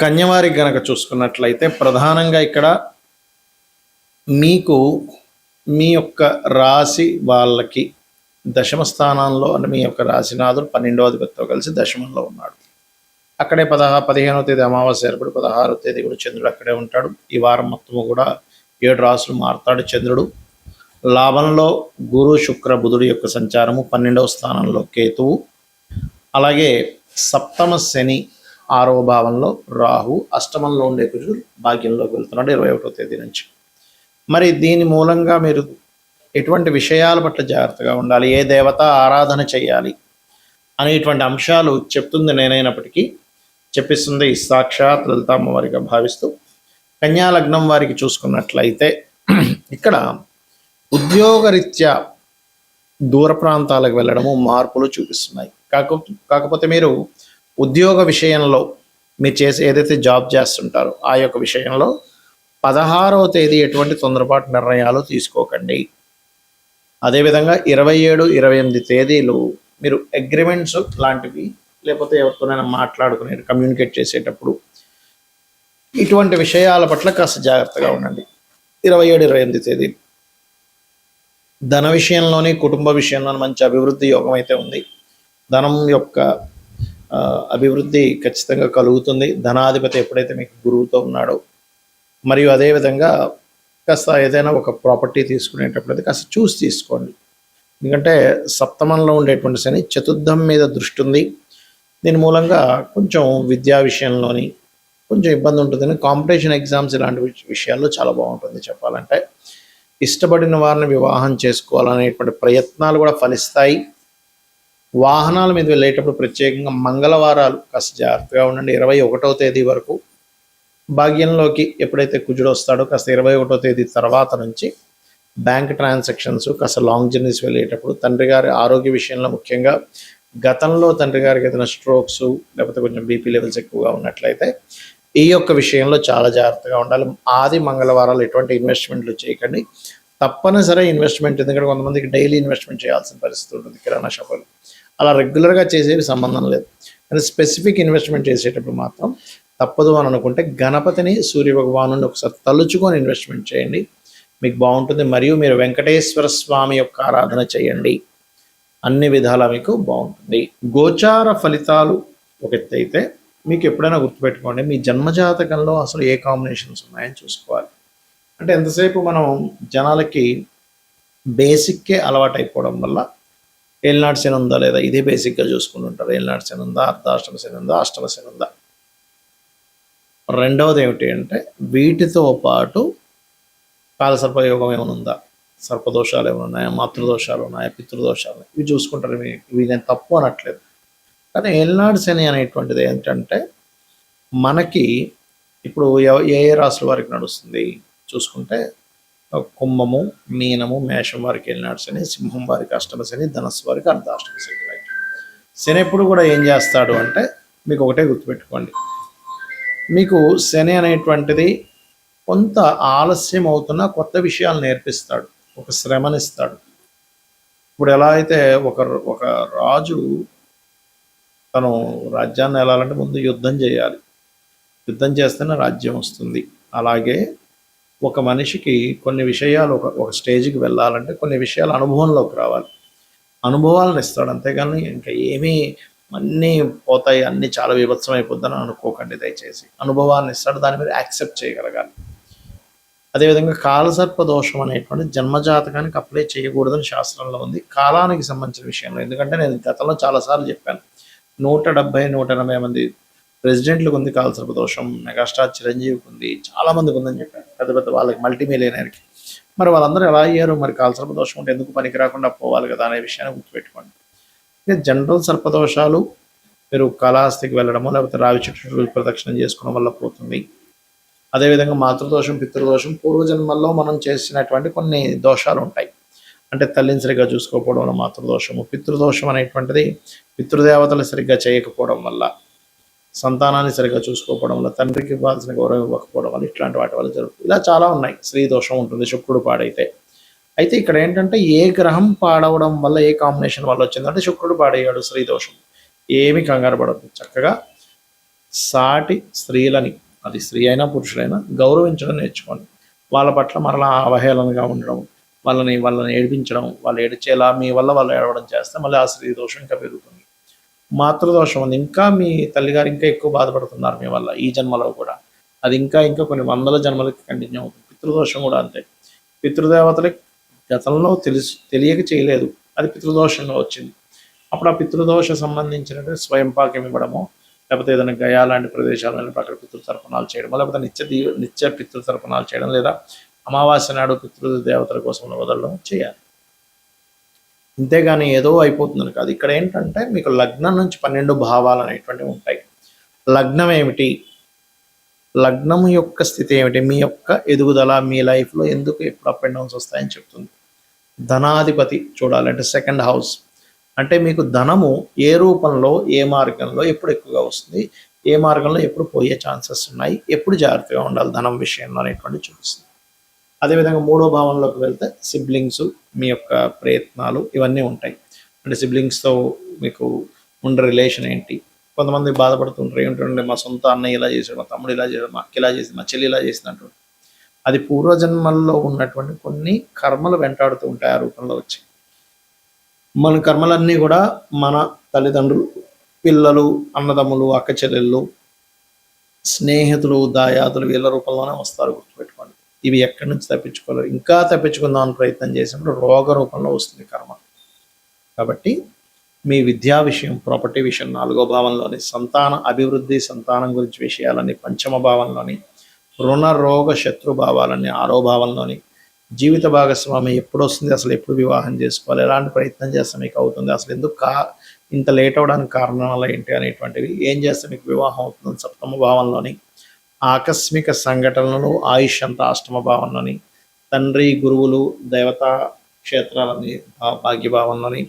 కన్యవారికి గనక చూసుకున్నట్లయితే ప్రధానంగా ఇక్కడ మీకు మీ యొక్క రాశి వాళ్ళకి దశమ స్థానంలో అంటే మీ యొక్క రాశినాథుడు 12వ అధిపతితో కలిసి దశమంలో ఉన్నాడు. అక్కడే 15వ తేదీ అమావాస్య ఏర్పడి 16వ తేదీ కూడా చంద్రుడు అక్కడే ఉంటాడు. ఈ వారం మొత్తము కూడా 7 రాసులు మారుతాడు చంద్రుడు. లాభంలో గురు శుక్ర బుధుడు యొక్క సంచారము, 12వ స్థానంలో కేతువు, అలాగే సప్తమ శని 6వ భావంలో రాహు, అష్టమంలో ఉండే కుజుడు భాగ్యంలోకి వెళ్తున్నాడు 21వ తేదీ నుంచి. మరి దీని మూలంగా మీరు ఎటువంటి విషయాల పట్ల జాగ్రత్తగా ఉండాలి, ఏ దేవత ఆరాధన చేయాలి అనేటువంటి అంశాలు చెప్తుంది నేనైనప్పటికీ చెప్పిస్తుంది సాక్షాత్ లలితామ్మ వారిగా భావిస్తూ కన్యా లగ్నం వారికి చూసుకున్నట్లయితే ఇక్కడ ఉద్యోగరీత్యా దూర ప్రాంతాలకు వెళ్ళడము మార్పులు చూపిస్తున్నాయి. కాకపోతే మీరు ఉద్యోగ విషయంలో మీరు చేసి ఏదైతే జాబ్ చేస్తుంటారో ఆ యొక్క విషయంలో 16వ తేదీ ఎటువంటి తొందరపాటు నిర్ణయాలు తీసుకోకండి. అదేవిధంగా 27, 28 తేదీలు మీరు అగ్రిమెంట్స్ లాంటివి లేకపోతే ఎవరితోనైనా మాట్లాడుకునే కమ్యూనికేట్ చేసేటప్పుడు ఇటువంటి విషయాల పట్ల కాస్త జాగ్రత్తగా ఉండండి. 27, 28 తేదీ ధన విషయంలోని కుటుంబ విషయంలోని మంచి అభివృద్ధి యోగం అయితే ఉంది. ధనం యొక్క అభివృద్ధి ఖచ్చితంగా కలుగుతుంది. ధనాధిపతి ఎప్పుడైతే మీకు గురువుతో ఉన్నాడో, మరియు అదేవిధంగా కాస్త ఏదైనా ఒక ప్రాపర్టీ తీసుకునేటప్పుడు కాస్త చూసి తీసుకోండి. ఎందుకంటే సప్తమంలో ఉండేటువంటి శని చతుర్థం మీద దృష్టి ఉంది. దీని మూలంగా కొంచెం విద్యా విషయంలోని కొంచెం ఇబ్బంది ఉంటుందని, కాంపిటీషన్ ఎగ్జామ్స్ ఇలాంటి విషయాల్లో చాలా బాగుంటుంది చెప్పాలంటే. ఇష్టపడిన వారిని వివాహం చేసుకోవాలనేటువంటి ప్రయత్నాలు కూడా ఫలిస్తాయి. వాహనాల మీద వెళ్ళేటప్పుడు ప్రత్యేకంగా మంగళవారాలు కాస్త జాగ్రత్తగా ఉండండి. 21వ తేదీ వరకు భాగ్యంలోకి ఎప్పుడైతే కుజుడు వస్తాడో కాస్త 21వ తేదీ తర్వాత నుంచి బ్యాంక్ ట్రాన్సాక్షన్స్, కాస్త లాంగ్ జర్నీస్ వెళ్ళేటప్పుడు తండ్రి గారి ఆరోగ్య విషయంలో ముఖ్యంగా గతంలో తండ్రి గారికి ఏదైనా స్ట్రోక్స్ లేకపోతే కొంచెం బీపీ లెవెల్స్ ఎక్కువగా ఉన్నట్లయితే ఈ యొక్క విషయంలో చాలా జాగ్రత్తగా ఉండాలి. ఆది మంగళవారాలు ఎటువంటి ఇన్వెస్ట్మెంట్లు చేయకండి. తప్పనిసరి ఇన్వెస్ట్మెంట్, ఎందుకంటే కొంతమందికి డైలీ ఇన్వెస్ట్మెంట్ చేయాల్సిన పరిస్థితి ఉంటుంది కిరాణా షాపులు. అలా రెగ్యులర్గా చేసేవి సంబంధం లేదు. కానీ స్పెసిఫిక్ ఇన్వెస్ట్మెంట్ చేసేటప్పుడు మాత్రం తప్పదు అని అనుకుంటే గణపతిని, సూర్య భగవాను ఒకసారి తలుచుకొని ఇన్వెస్ట్మెంట్ చేయండి, మీకు బాగుంటుంది. మరియు మీరు వెంకటేశ్వర స్వామి యొక్క ఆరాధన చేయండి, అన్ని విధాలా మీకు బాగుంటుంది. గోచార ఫలితాలు ఒక ఎత్తు అయితే మీకు ఎప్పుడైనా గుర్తుపెట్టుకోండి, మీ జన్మజాతకంలో అసలు ఏ కాంబినేషన్స్ ఉన్నాయని చూసుకోవాలి. అంటే ఎంతసేపు మనం జనాలకి బేసిక్కే అలవాటు అయిపోవడం వల్ల ఏలినాటి శని ఉందా లేదా ఇదే బేసిక్గా చూసుకుంటుంటారు. ఏలినాటి శని ఉందా, అర్ధాష్టమ శని ఉందా, అష్టమ శని ఉందా. రెండవది ఏమిటి అంటే వీటితో పాటు కాలసర్పయోగం ఏమైనా ఉందా, సర్పదోషాలు ఏమైనా ఉన్నాయా, మాతృదోషాలు ఉన్నాయా, పితృదోషాలు, ఇవి చూసుకుంటారు. ఇవి నేను తప్పు అనట్లేదు. కానీ ఏలినాటి శని అనేటువంటిది ఏంటంటే మనకి ఇప్పుడు ఏ రాశుల వారికి నడుస్తుంది చూసుకుంటే కుంభము, మీనము, మేషం వారికి ఏలినాటి శని, సింహం వారికి అష్టమ శని, ధనస్సు వారికి అర్ధాష్టమ శని. శని ఎప్పుడు కూడా ఏం చేస్తాడు అంటే మీకు ఒకటే గుర్తుపెట్టుకోండి, మీకు శని అనేటువంటిది కొంత ఆలస్యం అవుతున్న కొత్త విషయాలు నేర్పిస్తాడు, ఒక శ్రమనిస్తాడు. ఇప్పుడు ఎలా అయితే ఒక రాజు తను రాజ్యాన్ని వెళ్ళాలంటే ముందు యుద్ధం చేయాలి, యుద్ధం చేస్తేనే రాజ్యం వస్తుంది. అలాగే ఒక మనిషికి కొన్ని విషయాలు ఒక స్టేజ్కి వెళ్ళాలంటే కొన్ని విషయాలు అనుభవంలోకి రావాలి, అనుభవాలను ఇస్తాడు. అంతేగాని ఇంకా ఏమీ అన్నీ పోతాయి, అన్నీ చాలా విభత్సం అయిపోద్దని అనుకోకండి దయచేసి. అనుభవాన్ని ఇస్తాడు, దాన్ని మీరు యాక్సెప్ట్ చేయగలగాలి. అదేవిధంగా కాలసర్ప దోషం అనేటువంటి జన్మజాతకానికి అప్లై చేయకూడదని శాస్త్రంలో ఉంది, కాలానికి సంబంధించిన విషయంలో. ఎందుకంటే నేను గతంలో చాలాసార్లు చెప్పాను, 170, 180 మంది ప్రెసిడెంట్లకు ఉంది కాలసర్ప దోషం, మెగాస్టార్ చిరంజీవికి ఉంది, చాలామందికి ఉందని చెప్పాను, పెద్ద పెద్ద వాళ్ళకి, మల్టీమిలియనర్కి. మరి వాళ్ళందరూ ఎలా అయ్యారు? మరి కాలసర్ప దోషం ఉంటే ఎందుకు పనికి రాకుండా పోవాలి కదా అనే విషయాన్ని గుర్తుపెట్టుకోండి. జనరల్ సర్పదోషాలు మీరు కాళహస్తికి వెళ్ళడమో లేకపోతే రావి చెట్టు ప్రదక్షిణం చేసుకోవడం వల్ల పోతుంది. అదేవిధంగా మాతృదోషం, పితృదోషం, పూర్వజన్మల్లో మనం చేసినటువంటి కొన్ని దోషాలు ఉంటాయి. అంటే తల్లిని సరిగ్గా చూసుకోకపోవడం వల్ల మాతృదోషము, పితృదోషం అనేటువంటిది పితృదేవతలు సరిగ్గా చేయకపోవడం వల్ల, సంతానాన్ని సరిగ్గా చూసుకోకపోవడం వల్ల, తండ్రికి ఇవ్వాల్సిన గౌరవం ఇవ్వకపోవడం వల్ల, ఇట్లాంటి వాటి వల్ల జరుగుతుంది. ఇలా చాలా ఉన్నాయి. స్త్రీ దోషం ఉంటుంది, శుక్రుడు పాడైతే. అయితే ఇక్కడ ఏంటంటే ఏ గ్రహం పాడవడం వల్ల, ఏ కాంబినేషన్ వల్ల వచ్చిందంటే శుక్రుడు పాడయ్యాడు, స్త్రీ దోషం. ఏమి కంగారు పడద్దు, చక్కగా సాటి స్త్రీలని, అది స్త్రీ అయినా పురుషులైనా, గౌరవించడం నేర్చుకోండి. వాళ్ళ పట్ల మరలా అవహేళనగా ఉండడం, వాళ్ళని ఏడిపించడం, వాళ్ళు ఏడిచేలా మీ వల్ల వాళ్ళు ఏడవడం చేస్తే మళ్ళీ ఆ స్త్రీ దోషం ఇంకా పెరుగుతుంది. మాతృదోషం ఉంది, ఇంకా మీ తల్లిగారు ఇంకా ఎక్కువ బాధపడుతున్నారు మీ వల్ల ఈ జన్మలో కూడా. అది ఇంకా ఇంకా కొన్ని వందల జన్మలకి కంటిన్యూ అవుతుంది. పితృదోషం కూడా అంతే. పితృదేవతలకి గతంలో తెలియక చేయలేదు, అది పితృదోషంగా వచ్చింది. అప్పుడు ఆ పితృదోష సంబంధించినటువంటి స్వయం పాకం ఇవ్వడము, లేకపోతే ఏదైనా గయా లాంటి ప్రదేశాలను అక్కడ పితృతర్పణాలు చేయడం, లేకపోతే నిత్య పితృతర్పణాలు చేయడం, లేదా అమావాస్య నాడు పితృదేవతల కోసం వదలడం చేయాలి. అంతేగాని ఏదో అయిపోతుందని కాదు. ఇక్కడ ఏంటంటే మీకు లగ్నం నుంచి 12 భావాలు అనేటువంటివి ఉంటాయి. లగ్నం ఏమిటి, లగ్నం యొక్క స్థితి ఏమిటి, మీ యొక్క ఎదుగుదల, మీ లైఫ్లో ఎందుకు ఎప్పుడు అప్ అండ్ డౌన్స్ వస్తాయని చెప్తుంది. ధనాధిపతి చూడాలంటే సెకండ్ హౌస్, అంటే మీకు ధనము ఏ రూపంలో, ఏ మార్గంలో ఎప్పుడు ఎక్కువగా వస్తుంది, ఏ మార్గంలో ఎప్పుడు పోయే ఛాన్సెస్ ఉన్నాయి, ఎప్పుడు జాగ్రత్తగా ఉండాలి ధనం విషయంలో అనేటువంటి చూపిస్తుంది. అదేవిధంగా 3వ భావంలోకి వెళ్తే సిబ్లింగ్స్, మీ యొక్క ప్రయత్నాలు ఇవన్నీ ఉంటాయి. అంటే సిబ్లింగ్స్తో మీకు ఉండే రిలేషన్ ఏంటి. కొంతమంది బాధపడుతుంటారు, ఏమిటంటే మా సొంత అన్నయ్య ఇలా చేశాడు, మా తమ్ముడు ఇలా చేశాడు, మా అక్క ఇలా చేసింది, మా చెల్లి ఇలా చేసినట్టు. అది పూర్వజన్మల్లో ఉన్నటువంటి కొన్ని కర్మలు వెంటాడుతూ ఉంటాయి ఆ రూపంలో వచ్చి. మన కర్మలన్నీ కూడా మన తల్లిదండ్రులు, పిల్లలు, అన్నదమ్ములు, అక్క చెల్లెళ్ళు, స్నేహితులు, దాయాదులు వీళ్ళ రూపంలోనే వస్తారు, గుర్తుపెట్టుకోండి. ఇవి ఎక్కడి నుంచి తప్పించుకోలేరు. ఇంకా తప్పించుకుందామని ప్రయత్నం చేసినప్పుడు రోగ రూపంలో వస్తుంది కర్మ. కాబట్టి మీ విద్యా విషయం, ప్రాపర్టీ విషయం 4వ భావంలోని, సంతాన అభివృద్ధి, సంతానం గురించి విషయాలని 5వ భావంలోని, రుణ రోగ శత్రు భావాలని 6వ భావంలోని, జీవిత భాగస్వామి ఎప్పుడు వస్తుంది, అసలు ఎప్పుడు వివాహం చేసుకోవాలి, ఎలాంటి ప్రయత్నం చేస్తే మీకు అవుతుంది, అసలు ఎందుకు ఇంత లేట్ అవడానికి కారణాలు ఏంటి అనేటువంటివి, ఏం చేస్తే మీకు వివాహం అవుతుంది 7వ భావంలోని, ఆకస్మిక సంఘటనలు, ఆయుష్ అంతా 8వ భావంలోని, తండ్రి, గురువులు, దేవతా క్షేత్రాలని భాగ్యభావంలోని,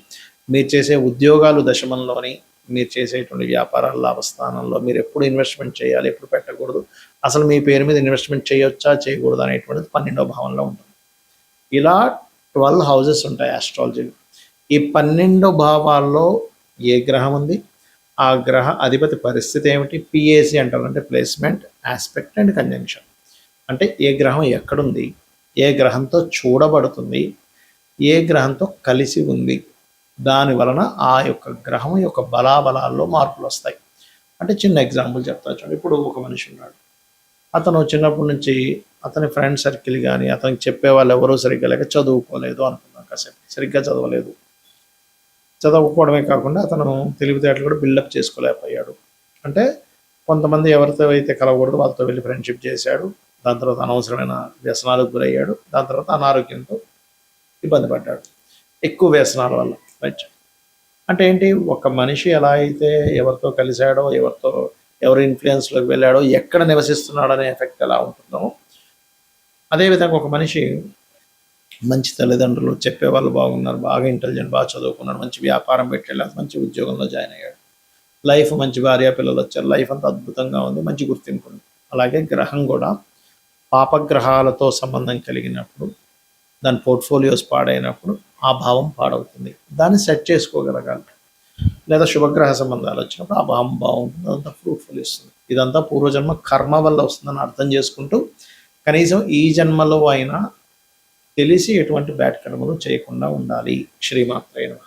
మీరు చేసే ఉద్యోగాలు దశమంలోని, మీరు చేసేటువంటి వ్యాపారాల లాభస్థానంలో, మీరు ఎప్పుడు ఇన్వెస్ట్మెంట్ చేయాలి, ఎప్పుడు పెట్టకూడదు, అసలు మీ పేరు మీద ఇన్వెస్ట్మెంట్ చేయొచ్చా చేయకూడదు అనేటువంటిది 12వ భావంలో ఉంటుంది. ఇలా 12 హౌజెస్ ఉంటాయి ఆస్ట్రాలజీలో. ఈ 12 భావాల్లో ఏ గ్రహం ఉంది, ఆ గ్రహ అధిపతి పరిస్థితి ఏమిటి, పిఏసి అంటారు, అంటే ప్లేస్మెంట్, ఆస్పెక్ట్ అండ్ కంజంక్షన్. అంటే ఏ గ్రహం ఎక్కడుంది, ఏ గ్రహంతో చూడబడుతుంది, ఏ గ్రహంతో కలిసి ఉంది, దాని వలన ఆ యొక్క గ్రహం యొక్క బలాబలాల్లో మార్పులు వస్తాయి. అంటే చిన్న ఎగ్జాంపుల్ చెప్తా చూడండి. ఇప్పుడు ఒక మనిషి ఉన్నాడు, అతను చిన్నప్పటి నుంచి అతని ఫ్రెండ్ సర్కిల్ కానీ అతనికి చెప్పే వాళ్ళు ఎవరూ సరిగ్గా లేక చదువుకోలేదు అనుకున్నాం, కాసేపు సరిగ్గా చదవలేదు. చదవకపోవడమే కాకుండా అతను తెలివితేటలు కూడా బిల్డప్ చేసుకోలేకపోయాడు. అంటే కొంతమంది ఎవరితో అయితే కలవకూడదు వాళ్ళతో వెళ్ళి ఫ్రెండ్షిప్ చేశాడు, దాని తర్వాత అనవసరమైన వ్యసనాలకు గురయ్యాడు, దాని తర్వాత అనారోగ్యంతో ఇబ్బంది పడ్డాడు, ఎక్కువ వ్యసనాల వల్ల. రైట్. అంటే ఏంటి, ఒక మనిషి ఎలా అయితే ఎవరితో కలిశాడో, ఎవరి ఇన్ఫ్లుయెన్స్లోకి వెళ్ళాడో, ఎక్కడ నివసిస్తున్నాడో అనే ఎఫెక్ట్ ఎలా ఉంటుందో, అదేవిధంగా ఒక మనిషి మంచి తల్లిదండ్రులు, చెప్పేవాళ్ళు బాగున్నారు, బాగా ఇంటెలిజెంట్, బాగా చదువుకున్నాడు, మంచి వ్యాపారం పెట్టాడు, మంచి ఉద్యోగంలో జాయిన్ అయ్యాడు, లైఫ్ మంచి భార్య పిల్లలు వచ్చారు, లైఫ్ అంతా అద్భుతంగా ఉంది, మంచి గుర్తింపు ఉంది. అలాగే గ్రహం కూడా పాపగ్రహాలతో సంబంధం కలిగినప్పుడు, దాని పోర్ట్ఫోలియోస్ పాడైనప్పుడు ఆ భావం పాడవుతుంది. దాన్ని సెట్ చేసుకోగలగాలి. లేదా శుభగ్రహ సంబంధాలు వచ్చినప్పుడు ఆ భావం బాగుంటుంది, అదంతా ఫ్రూట్ఫుల్ ఇస్తుంది. ఇదంతా పూర్వజన్మ కర్మ వల్ల వస్తుందని అర్థం చేసుకుంటూ కనీసం ఈ జన్మలో అయినా తెలిసి ఎటువంటి బ్యాడ్ కర్మలు చేయకుండా ఉండాలి. శ్రీమాత్రే నమః.